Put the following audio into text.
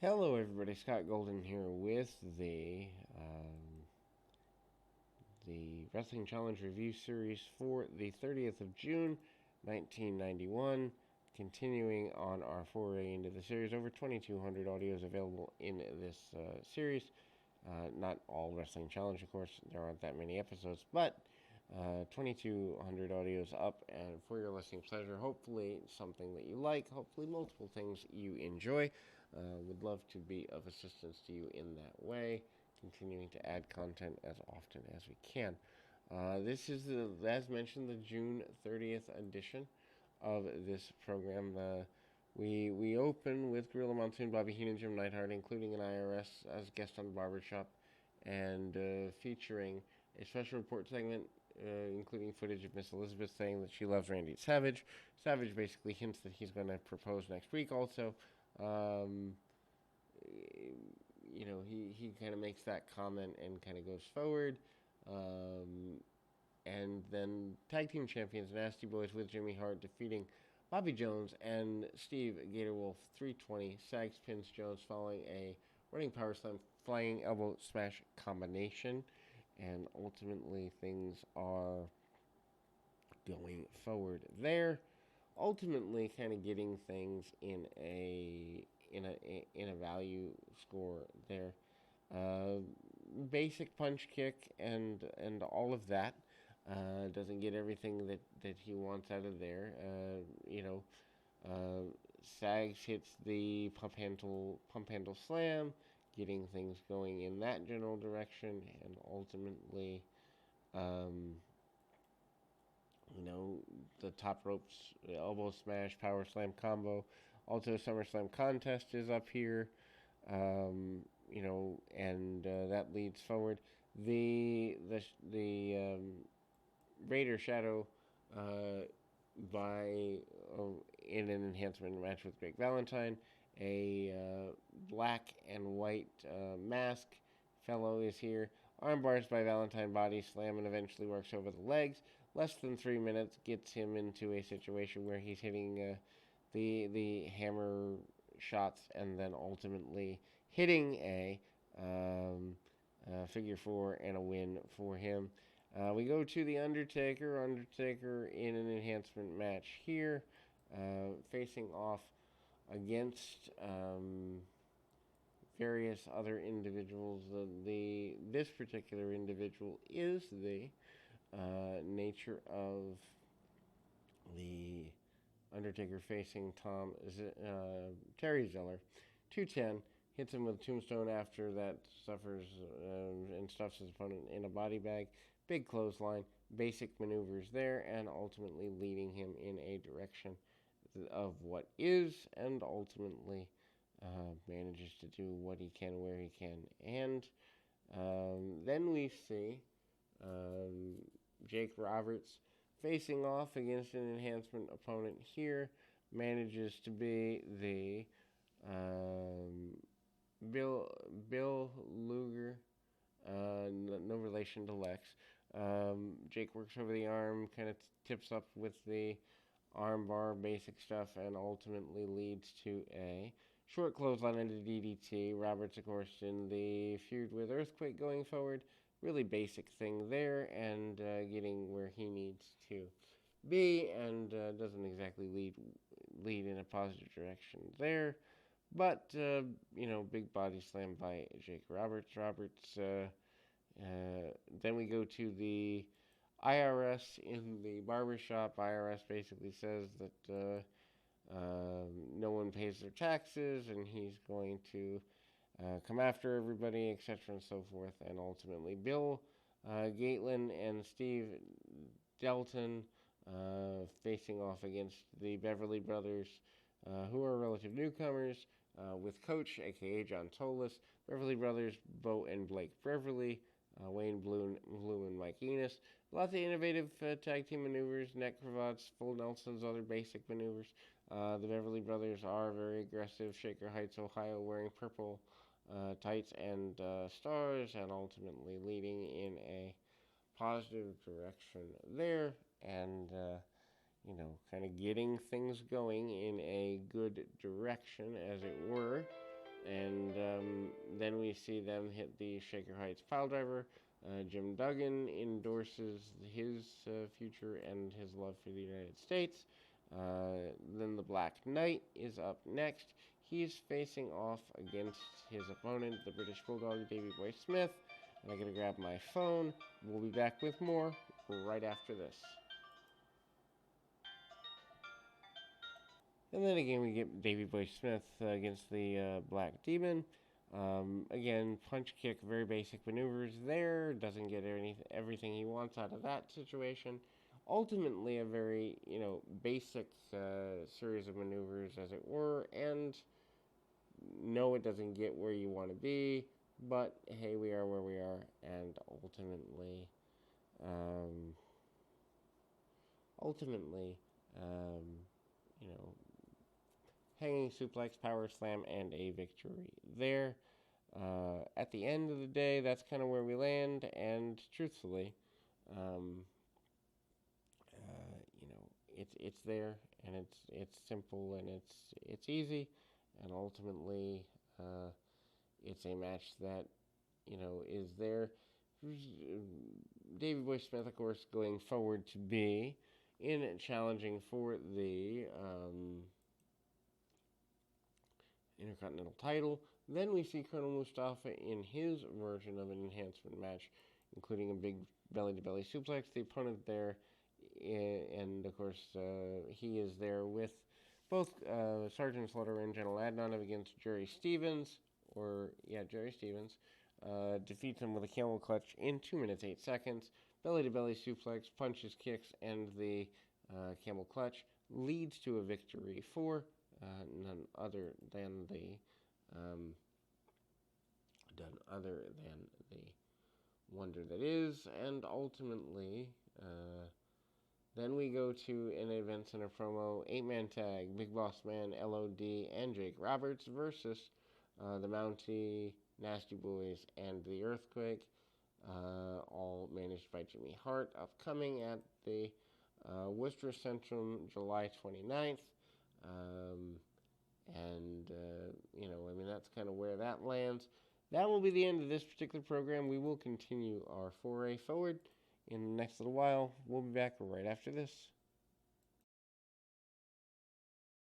Hello, everybody. Scott Golden here with the Wrestling Challenge Review Series for the 30th of June, 1991. Continuing on our foray into the series, over 2,200 audios available in this series. Not all Wrestling Challenge, of course. There aren't that many episodes, but 2,200 audios up, and for your listening pleasure, hopefully something that you like, hopefully multiple things you enjoy. Would love to be of assistance to you in that way, continuing to add content as often as we can. This is, as mentioned, the June 30th edition of this program. We open with Gorilla Monsoon, Bobby Heenan, Jim Neidhart, including an IRS as guest on Barbershop, and featuring a special report segment, including footage of Miss Elizabeth saying that she loves Randy Savage. Savage basically hints that he's going to propose next week also. Um, he kind of makes that comment and kind of goes forward. Um, and then tag team champions Nasty Boys with Jimmy Hart defeating Bobby Jones and Steve Gatorwolf 320. Sags pins Jones following a running power slam, flying elbow smash combination. And ultimately, things are going forward there. Ultimately, kind of getting things in a value score there. Uh, Basic punch kick and all of that. Doesn't get everything that he wants out of there. Uh, Sags hits the pump handle slam, getting things going in that general direction, and ultimately, um, the top ropes, the elbow smash, power slam combo. Also, SummerSlam contest is up here. And that leads forward. The Raider Shadow uh, by in an enhancement match with Greg Valentine, a black and white mask fellow is here. Arm bars by Valentine, body slam, and eventually works over the legs. Less than 3 minutes gets him into a situation where he's hitting the hammer shots and then ultimately hitting a figure four and a win for him. We go to the Undertaker. Undertaker in an enhancement match here, facing off against various other individuals. This particular individual is the nature of the Undertaker facing Terry Zeller. 210 hits him with a tombstone after that, suffers and stuffs his opponent in a body bag. Big clothesline, basic maneuvers there, and ultimately leading him in a direction of what is, and ultimately manages to do what he can where he can. And then we see um, Jake Roberts facing off against an enhancement opponent here, manages to be the um, Bill Bill Luger, no relation to Lex. Jake works over the arm, kind of tips up with the arm bar, basic stuff, and ultimately leads to a short clothesline into DDT. Roberts, of course, in the feud with Earthquake going forward. Really basic thing there, and getting where he needs to be, and doesn't exactly lead in a positive direction there. But big body slam by Jake Roberts. Then we go to the IRS in the barbershop. IRS basically says that no one pays their taxes, and he's going to come after everybody, etc., and so forth. And ultimately, Bill Gatelin and Steve Delton facing off against the Beverly Brothers, who are relative newcomers, with Coach, aka John Tolis, Beverly Brothers, Bo and Blake Beverly, Wayne Bloom and Mike Enos. Lots of innovative tag team maneuvers, neck cravats, full Nelsons, other basic maneuvers. The Beverly Brothers are very aggressive. Shaker Heights, Ohio, wearing purple tights and stars, and ultimately leading in a positive direction there, and kind of getting things going in a good direction, as it were. And Then we see them hit the Shaker Heights piledriver. Jim Duggan endorses his future and his love for the United States. Then the Black Knight is up next. He's facing off against his opponent, the British Bulldog, Davey Boy Smith. And I'm going to grab my phone. We'll be back with more right after this. And then again, we get Davey Boy Smith against the Black Demon. Again, punch kick, very basic maneuvers there. Doesn't get everything he wants out of that situation. Ultimately, a very, basic series of maneuvers, as it were. And no, it doesn't get where you want to be. But, hey, we are where we are. And ultimately, hanging suplex, power slam, and a victory there. At the end of the day, that's kind of where we land, and truthfully, it's there, and it's simple, and it's easy, and ultimately, it's a match that is there. Davey Boy Smith, of course, going forward to be in challenging for the Intercontinental title. Then we see Colonel Mustafa in his version of an enhancement match, including a big belly-to-belly suplex. The opponent there, and of course, he is there with both Sergeant Slaughter and General Adnan against Jerry Stevens, defeats him with a camel clutch in 2 minutes 8 seconds. Belly-to-belly suplex, punches, kicks, and the camel clutch leads to a victory for none other than the Wonder that is, and ultimately, then we go to an event center promo 8-man tag: Big Boss Man, LOD, and Jake Roberts versus the Mountie, Nasty Boys, and the Earthquake, all managed by Jimmy Hart. Upcoming at the Worcester Central, July 29th. That's kind of where that lands. That will be the end of this particular program. We will continue our foray forward in the next little while. We'll be back right after this.